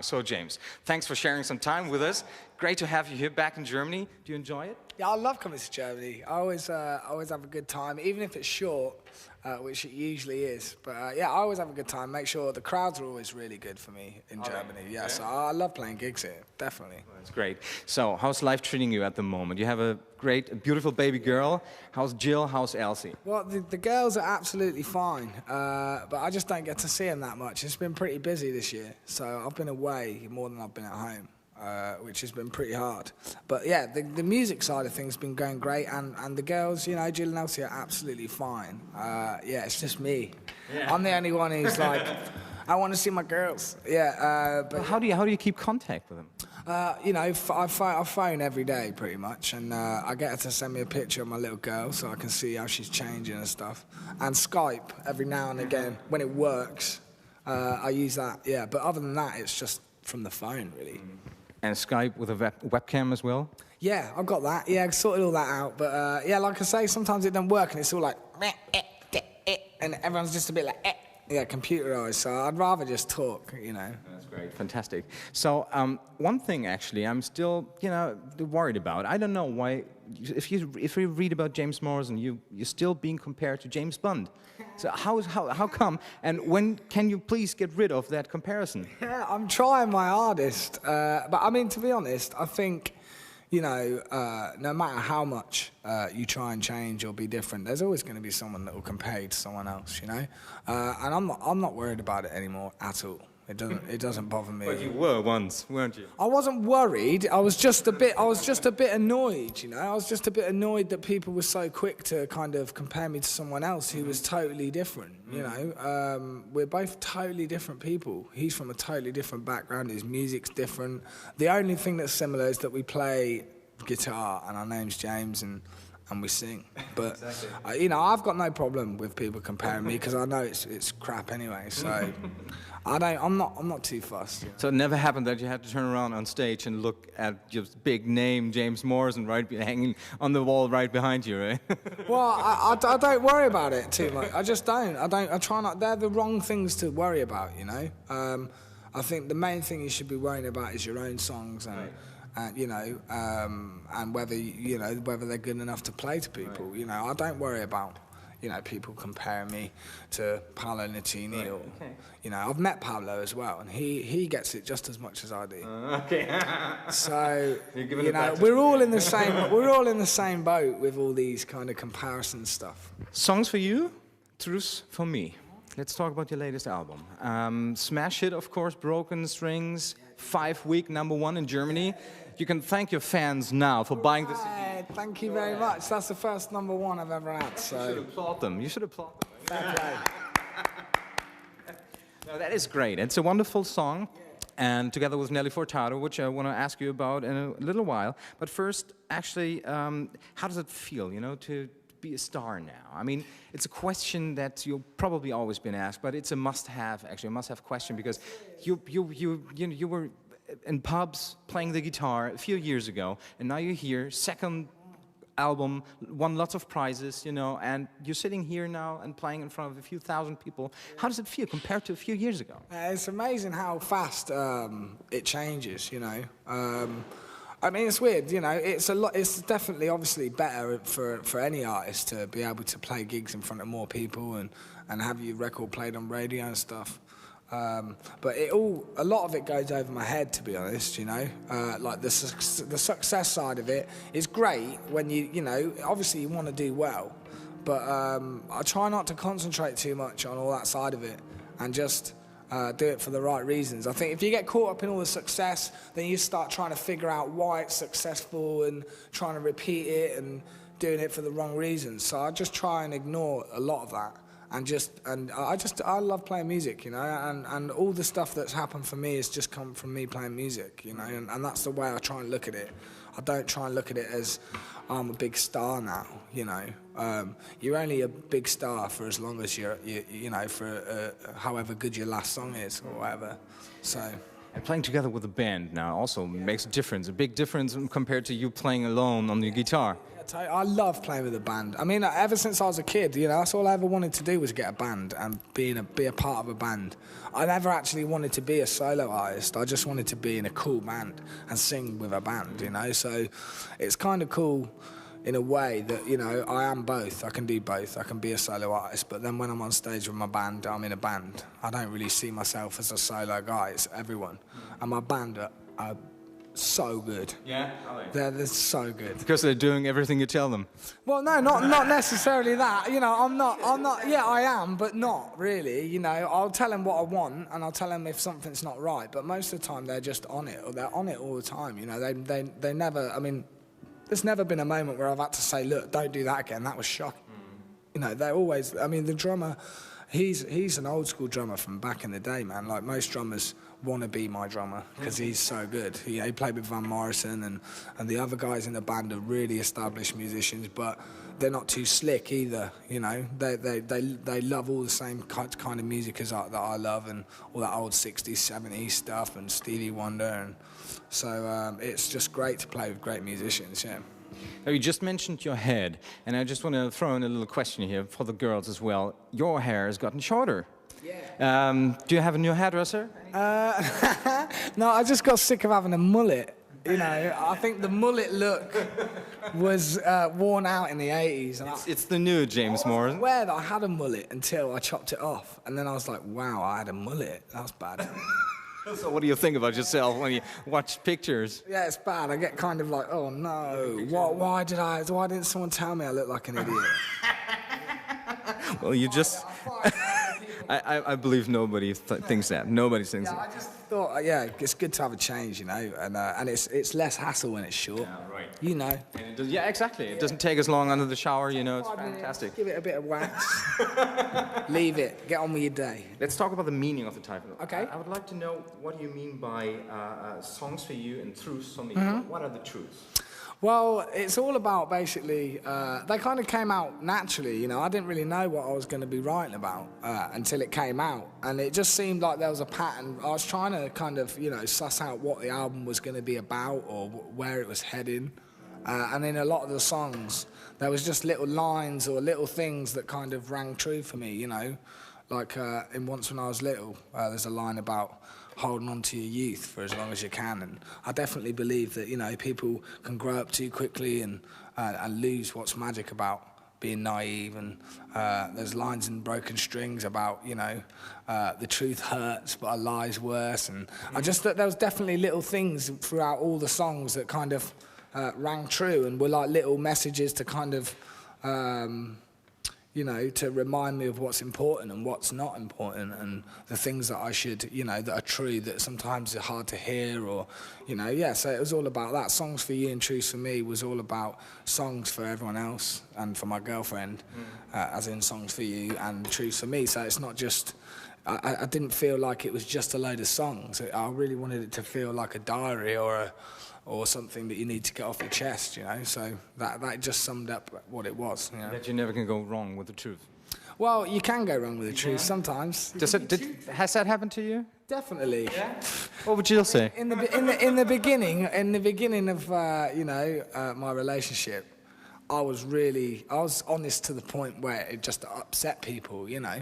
song. So James, thanks for sharing some time with us. Great to have you here back in Germany. Do you enjoy it? Yeah, I love coming to Germany. I always have a good time, even if it's short, which it usually is. But yeah, I always have a good time. Make sure the crowds are always really good for me in Germany. Yeah, so I love playing gigs here, definitely. Well, that's great. So how's life treating you at the moment? You have a beautiful baby girl. How's Jill? How's Elsie? Well, the girls are absolutely fine, but I just don't get to see them that much. It's been pretty busy this year, so I've been away more than I've been at home. Which has been pretty hard. But yeah, the music side of things has been going great, and the girls, you know, Jill and Elsie are absolutely fine. Yeah, it's just me. Yeah. I'm the only one who's like, I want to see my girls. Yeah. But how do you keep contact with them? You know, I phone every day pretty much, and I get her to send me a picture of my little girl so I can see how she's changing and stuff. And Skype every now and again when it works. I use that. Yeah, but other than that, it's just from the phone really. And Skype with a webcam as well? Yeah, I've got that. Yeah, I sorted all that out. But yeah, like I say, sometimes it doesn't work and it's all like, and everyone's just a bit like, yeah, computerized. So I'd rather just talk, you know. That's great, fantastic. So one thing actually I'm still, you know, worried about. I don't know why, if you read about James Morrison, you're still being compared to James Bond. So how come? And when can you please get rid of that comparison? Yeah, I'm trying my hardest. But I mean, to be honest, I think, you know, no matter how much you try and change or be different, there's always going to be someone that will compare you to someone else, you know. And I'm not worried about it anymore at all. It doesn't bother me. But you were once, weren't you? I wasn't worried. I was just a bit annoyed, you know. I was just a bit annoyed that people were so quick to kind of compare me to someone else who was totally different, you know. We're both totally different people. He's from a totally different background. His music's different. The only thing that's similar is that we play guitar and our name's James and we sing. But exactly. You know, I've got no problem with people comparing me because I know it's crap anyway. So I'm not too fussed. You know? So it never happened that you had to turn around on stage and look at your big name, James Morrison, hanging on the wall right behind you, right? Well, I don't worry about it too much. I just don't. I try not. They're the wrong things to worry about, you know. I think the main thing you should be worrying about is your own songs and. Right. You know, and whether they're good enough to play to people. Right. You know, I don't worry about, you know, people comparing me to Paolo Nutini or, you know, I've met Paolo as well, and he gets it just as much as I do. Okay. So you know, we're all in the same boat with all these kind of comparison stuff. Songs for you, truths for me. Let's talk about your latest album. Smash hit, of course, Broken Strings, 5-week #1 in Germany. You can thank your fans now for buying the CD. Thank you very much. That's the first #1 I've ever had. So. You should applaud them. You should applaud them. Fair play. No, that is great. It's a wonderful song. And together with Nelly Furtado, which I want to ask you about in a little while. But first, actually, how does it feel, you know, to be a star now? I mean, it's a question that you've probably always been asked, but it's a must-have, actually, a must-have question, because you were in pubs playing the guitar a few years ago, and now you're here, second album, won lots of prizes, you know, and you're sitting here now and playing in front of a few thousand people. How does it feel compared to a few years ago? It's amazing how fast it changes, you know. I mean, it's weird, you know. It's definitely, obviously, better for any artist to be able to play gigs in front of more people and have your record played on radio and stuff. But a lot of it goes over my head, to be honest, you know. Like the success side of it is great when you know, obviously you want to do well, but I try not to concentrate too much on all that side of it and just do it for the right reasons. I think if you get caught up in all the success, then you start trying to figure out why it's successful and trying to repeat it and doing it for the wrong reasons. So I just try and ignore a lot of that. I love playing music, you know, and all the stuff that's happened for me has just come from me playing music, you know, and that's the way I try and look at it. I don't try and look at it as I'm a big star now, you know. You're only a big star for as long as you know, for however good your last song is or whatever. So. And playing together with a band now also makes a difference, a big difference compared to you playing alone on the guitar. I love playing with a band. I mean, ever since I was a kid, you know, that's all I ever wanted to do was get a band and be a part of a band. I never actually wanted to be a solo artist. I just wanted to be in a cool band and sing with a band, you know. So it's kind of cool in a way that, you know, I am both. I can do both. I can be a solo artist, but then when I'm on stage with my band, I'm in a band. I don't really see myself as a solo guy. It's everyone. And my band are so good. Yeah? They're so good. Because they're doing everything you tell them. Well, no, not necessarily that. You know, I'm not, yeah, I am, but not really. You know, I'll tell them what I want and I'll tell them if something's not right, but most of the time they're just on it, or they're on it all the time. You know, they never, I mean, there's never been a moment where I've had to say, look, don't do that again, that was shocking. You know, they're always, I mean, the drummer, he's an old school drummer from back in the day, man. Like most drummers want to be my drummer because he's so good. He played with Van Morrison and the other guys in the band are really established musicians, but they're not too slick either, you know. They love all the same kind of music as that I love, and all that old 60s, 70s stuff and Stevie Wonder, and so it's just great to play with great musicians, yeah. Now, you just mentioned your head, and I just want to throw in a little question here for the girls as well. Your hair has gotten shorter. Yeah. Do you have a new hairdresser? No, I just got sick of having a mullet. You know, I think the mullet look was worn out in the 80s. It's the new James Morrison. I wasn't aware that I had a mullet until I chopped it off. And then I was like, wow, I had a mullet. That was bad. So what do you think about yourself when you watch pictures? Yeah, it's bad. I get kind of like, oh no, why didn't someone tell me I look like an idiot? Well, you just... I believe nobody thinks that. Nobody thinks that. I just thought, it's good to have a change, you know, and it's less hassle when it's short. Yeah, right. You know. Yeah, exactly. It doesn't take as long under the shower, you know. It's fantastic. Give it a bit of wax. Leave it. Get on with your day. Let's talk about the meaning of the title. Okay. I would like to know what you mean by songs for you and truths for me. What are the truths? Well, it's all about basically, they kind of came out naturally, you know. I didn't really know what I was going to be writing about until it came out. And it just seemed like there was a pattern. I was trying to kind of, you know, suss out what the album was going to be about or where it was heading. And in a lot of the songs, there was just little lines or little things that kind of rang true for me, you know. Like in Once When I Was Little, there's a line about holding on to your youth for as long as you can, and I definitely believe that, you know, people can grow up too quickly and lose what's magic about being naive. And there's lines in Broken Strings about, you know, the truth hurts but a lie's worse, and I just thought there was definitely little things throughout all the songs that kind of rang true and were like little messages to kind of you know, to remind me of what's important and what's not important, and the things that I should, you know, that are true that sometimes are hard to hear, or, you know, yeah, so it was all about that. Songs for You and Truths for Me was all about songs for everyone else and for my girlfriend, as in songs for you and truths for me. So it's not just, I didn't feel like it was just a load of songs. I really wanted it to feel like a diary or something that you need to get off your chest, you know. So that just summed up what it was, you know. That you never can go wrong with the truth. Well, you can go wrong with the truth sometimes. Has that happened to you? Definitely. Yeah? What would you say? In the beginning of you know, my relationship, I was honest to the point where it just upset people, you know.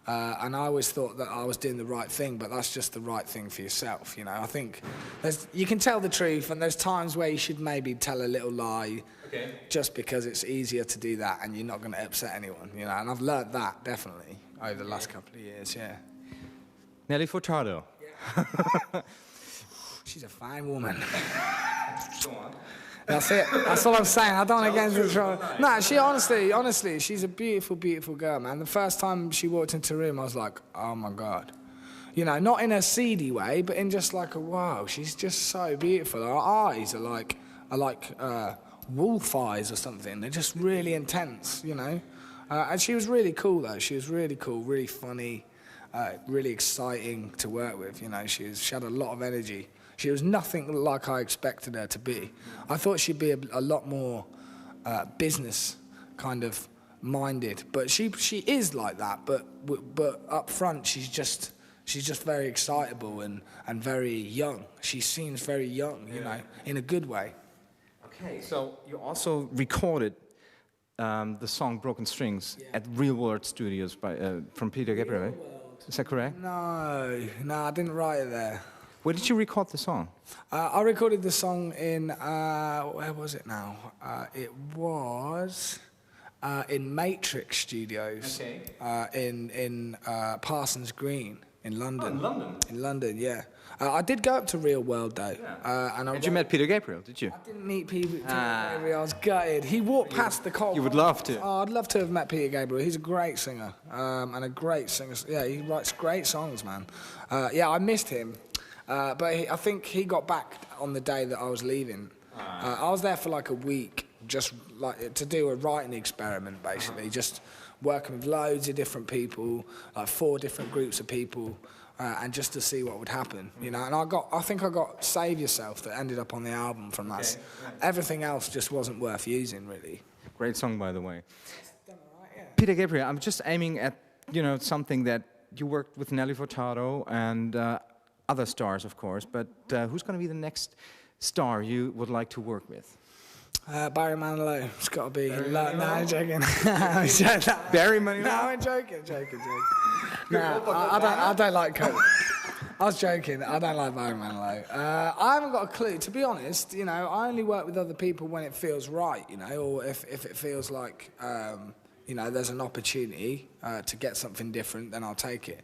And I always thought that I was doing the right thing, but that's just the right thing for yourself, you know. I think you can tell the truth, and there's times where you should maybe tell a little lie, just because it's easier to do that, and you're not going to upset anyone, you know. And I've learned that, definitely, over the last couple of years, yeah. Nelly Furtado. Yeah. She's a fine woman. Go on. That's it. That's all I'm saying. I don't want to get into trouble. No, she honestly, she's a beautiful, beautiful girl, man. The first time she walked into the room, I was like, oh my God. You know, not in a seedy way, but in just like a wow, she's just so beautiful. Her eyes are like wolf eyes or something. They're just really intense, you know. And she was really cool though. She was really cool, really funny, really exciting to work with. You know, she had a lot of energy. She was nothing like I expected her to be. I thought she'd be a lot more business kind of minded, but she is like that. But up front, she's just very excitable and very young. She seems very young, you know, in a good way. Okay, so you also recorded the song "Broken Strings" at Real World Studios from Peter Gabriel. Right? Is that correct? No, I didn't write it there. Where did you record the song? I recorded the song in, where was it now? It was in Matrix Studios, in Parsons Green in London. Oh, in London? In London, yeah. I did go up to Real World though. Yeah. And you met Peter Gabriel, did you? I didn't meet Peter Gabriel, I was gutted. He walked past the cold. You would love to. Oh, I'd love to have met Peter Gabriel. He's a great singer, and a great singer. Yeah, he writes great songs, man. Yeah, I missed him. But I think he got back on the day that I was leaving. I was there for like a week, just like to do a writing experiment, basically, just working with loads of different people, like 4 different groups of people, and just to see what would happen, you know. And I think I got "Save Yourself" that ended up on the album from that. Okay. Everything else just wasn't worth using, really. Great song, by the way. Peter Gabriel, I'm just aiming at something that you worked with Nelly Furtado and other stars, of course, but who's going to be the next star you would like to work with? Barry Manilow. It's got to be. No, I'm joking. Barry Manilow? No, I'm joking. No, I don't like Coke. I was joking. I don't like Barry Manilow. I haven't got a clue. To be honest, I only work with other people when it feels right, or if it feels like, there's an opportunity to get something different, then I'll take it.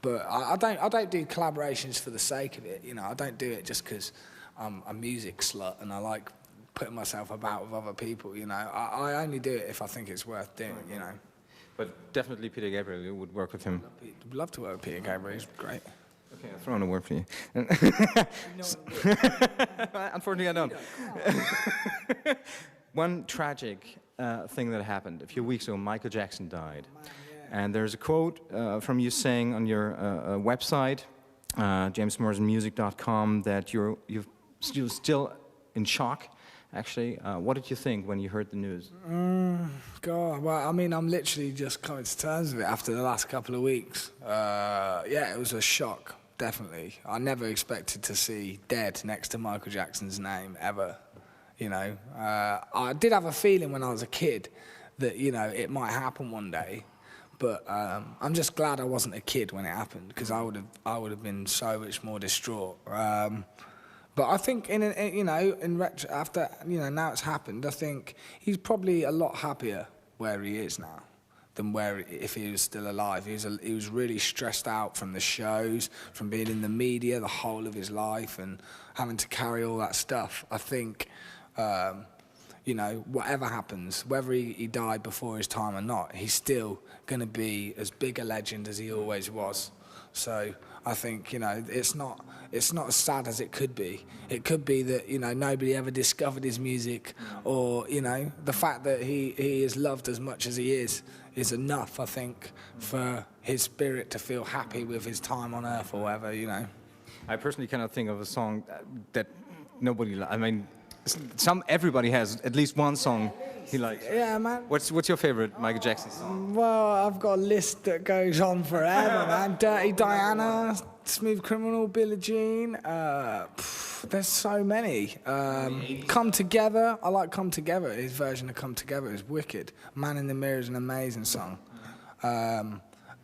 But I don't do collaborations for the sake of it. I don't do it just because I'm a music slut and I like putting myself about with other people. I only do it if I think it's worth doing. But definitely Peter Gabriel, you would work with him. I'd love to work with Peter Gabriel. He's great. Okay, I'll throw in a word for you. Unfortunately, I don't. One tragic thing that happened a few weeks ago, Michael Jackson died. And there's a quote from you saying on your website, jamesmorrisonmusic.com, that you're still in shock. Actually, what did you think when you heard the news? God, well, I mean, I'm literally just coming to terms with it after the last couple of weeks. Yeah, it was a shock, definitely. I never expected to see "Dead" next to Michael Jackson's name, ever. I did have a feeling when I was a kid that, it might happen one day. But I'm just glad I wasn't a kid when it happened, because I would have been so much more distraught. But I think after now it's happened, I think he's probably a lot happier where he is now than if he was still alive. He was really stressed out from the shows, from being in the media the whole of his life, and having to carry all that stuff. I think. Whatever happens, whether he died before his time or not, he's still going to be as big a legend as he always was. So I think, it's not as sad as it could be. It could be that, nobody ever discovered his music, or, the fact that he is loved as much as he is enough, I think, for his spirit to feel happy with his time on Earth or whatever, I personally cannot think of a song that nobody, everybody has at least one song he likes. Yeah, man. What's your favorite Michael Jackson song? Well, I've got a list that goes on forever, man. Dirty Diana, Smooth Criminal, Billie Jean. There's so many. Come Together. I like Come Together. His version of Come Together is wicked. Man in the Mirror is an amazing song.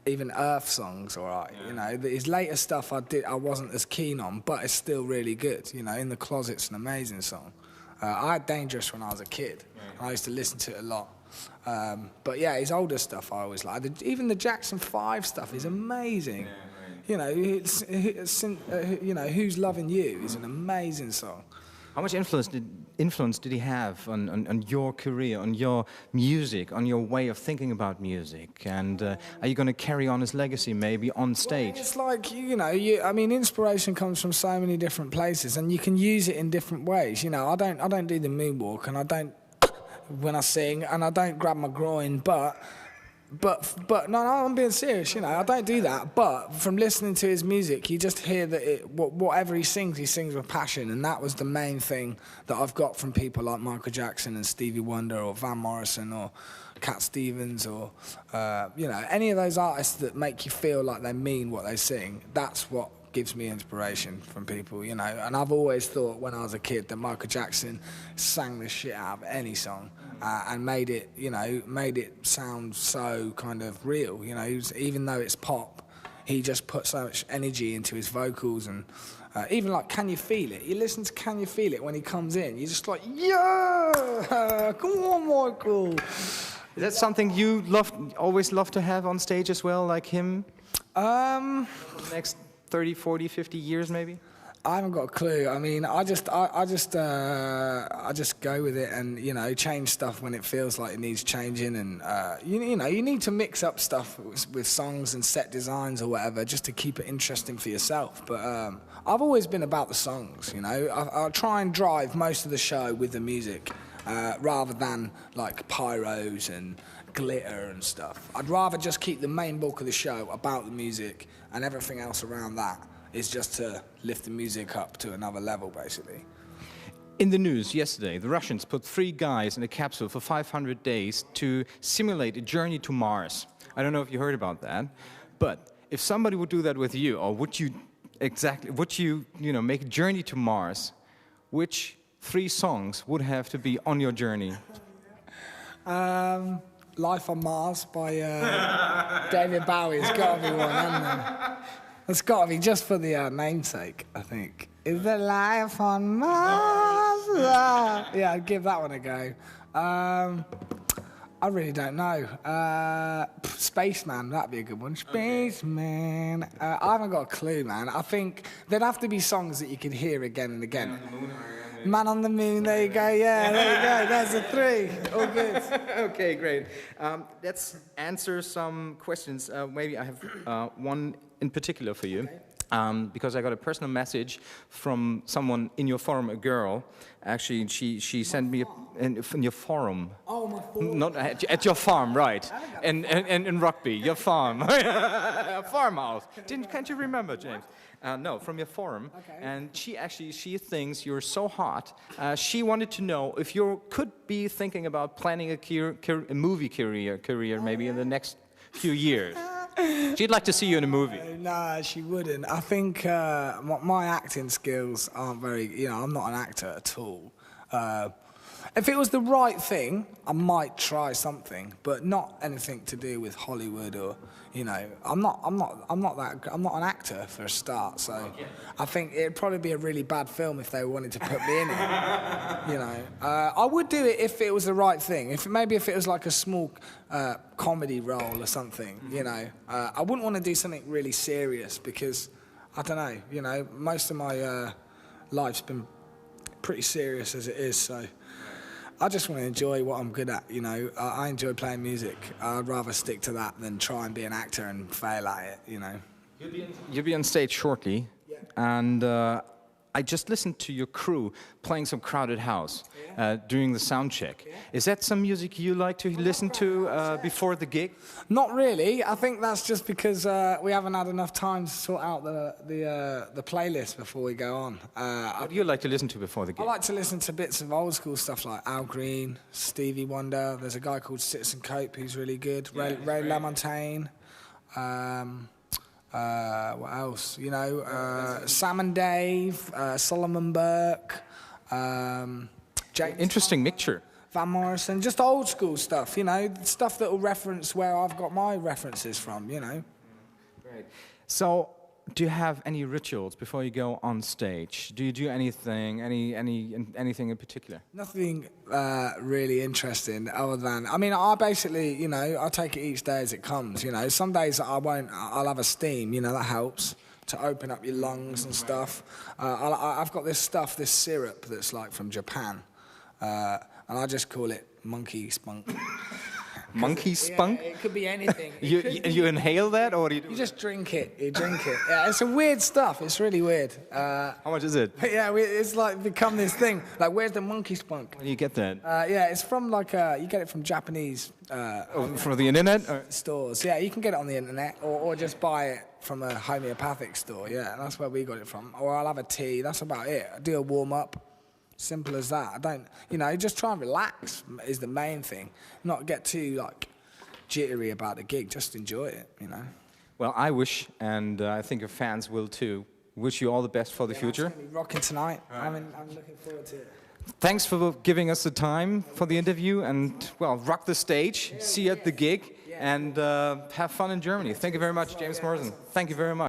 Even Earth songs, all right. Yeah. His later stuff I wasn't as keen on, but it's still really good. In the Closet's an amazing song. I had Dangerous when I was a kid. Right. I used to listen to it a lot. But yeah, his older stuff I always liked. Even the Jackson 5 stuff is amazing. Yeah, right. Who's Loving You is an amazing song. How much influence did he have on your career, on your music, on your way of thinking about music? And are you going to carry on his legacy maybe on stage? Well, it's like, inspiration comes from so many different places, and you can use it in different ways. I don't do the moonwalk, and I don't when I sing, and I don't grab my groin, but no, I'm being serious, I don't do that. But from listening to his music, you just hear that whatever he sings with passion, and that was the main thing that I've got from people like Michael Jackson and Stevie Wonder or Van Morrison or Cat Stevens or any of those artists that make you feel like they mean what they sing. That's what gives me inspiration from people, you know. And I've always thought when I was a kid that Michael Jackson sang the shit out of any song and made it, you know, made it sound so kind of real, you know. Even though it's pop, he just put so much energy into his vocals. And even like Can You Feel It? You listen to Can You Feel It when he comes in, you're just like, yeah, come on, Michael. Is that something you always love to have on stage as well, like him? The next 30, 40, 50 years, maybe? I haven't got a clue. I mean, I just go with it, and you know, change stuff when it feels like it needs changing. And you know, you need to mix up stuff with songs and set designs or whatever, just to keep it interesting for yourself. But I've always been about the songs. You know, I'll try and drive most of the show with the music. Rather than like pyros and glitter and stuff. I'd rather just keep the main bulk of the show about the music, and everything else around that is just to lift the music up to another level, basically. In the news yesterday, the Russians put 3 guys in a capsule for 500 days to simulate a journey to Mars. I don't know if you heard about that, but if somebody would do that with you, or would you make a journey to Mars, which 3 songs would have to be on your journey? Life on Mars by David Bowie's got to be one, hasn't it? It's got to be just for the namesake, I think. Is there life on Mars? Yeah, I'd give that one a go. I really don't know. Spaceman, that'd be a good one. Spaceman. I haven't got a clue, man. I think there'd have to be songs that you could hear again and again. Man on the Moon, there you go, yeah, there you go, there's a 3, all good. Okay, great. Let's answer some questions. Maybe I have one in particular for you. Okay. Because I got a personal message from someone in your forum, a girl. Actually, she sent me in your forum. Oh, my forum. Not at your farm, right? And in Rugby, your farm. Farmhouse. Can't you remember, James? No, from your forum. Okay. And she thinks you're so hot. She wanted to know if you could be thinking about planning a movie career maybe in the next few years. She'd like to see you in a movie. Nah, she wouldn't. I think my acting skills aren't very, you know, I'm not an actor at all. If it was the right thing, I might try something, but not anything to do with Hollywood or, you know, I'm not an actor for a start. So I think it'd probably be a really bad film if they wanted to put me in it. You know, I would do it if it was the right thing. If it was like a small comedy role or something. You know, I wouldn't want to do something really serious because I don't know. You know, most of my life's been pretty serious as it is. So I just want to enjoy what I'm good at, you know. I enjoy playing music. I'd rather stick to that than try and be an actor and fail at it, you know. You'll be on stage shortly, yeah. And I just listened to your crew playing some Crowded House during the sound check. Yeah. Is that some music you like to listen to before the gig? Not really. I think that's just because we haven't had enough time to sort out the playlist before we go on. What do you like to listen to before the gig? I like to listen to bits of old school stuff like Al Green, Stevie Wonder. There's a guy called Citizen Cope who's really good. Ray LaMontagne. What else? You know, Sam and Dave, Solomon Burke, James interesting mixture. Van Morrison, just old school stuff, you know, stuff that will reference where I've got my references from, you know. Great. So, do you have any rituals before you go on stage? Do you do anything, anything in particular? Nothing really interesting other than, I mean, I basically, you know, I take it each day as it comes, you know. Some days I'll have a steam, you know, that helps to open up your lungs and stuff. I've got this syrup that's like from Japan, and I just call it monkey spunk. Monkey spunk? Yeah, it could be anything. You inhale that, or what do you do? You just drink it. You drink it. Yeah, it's a weird stuff. It's really weird. How much is it? Yeah, it's like become this thing. Like, where's the monkey spunk? Where do you get that? Yeah, it's from like you get it from Japanese. From the internet? Stores. Yeah, you can get it on the internet, or just buy it from a homeopathic store. Yeah, that's where we got it from. Or I'll have a tea. That's about it. I do a warm up. Simple as that. I don't, you know, just try and relax is the main thing. Not get too, like, jittery about the gig. Just enjoy it, you know. Well, I wish, and I think your fans will too, wish you all the best for the future. It's gonna be rocking tonight. I'm looking forward to it. Thanks for giving us the time for the interview, and well, rock the stage, see you at the gig, and have fun in Germany. Thank you very much, James Morrison. Thank you very much.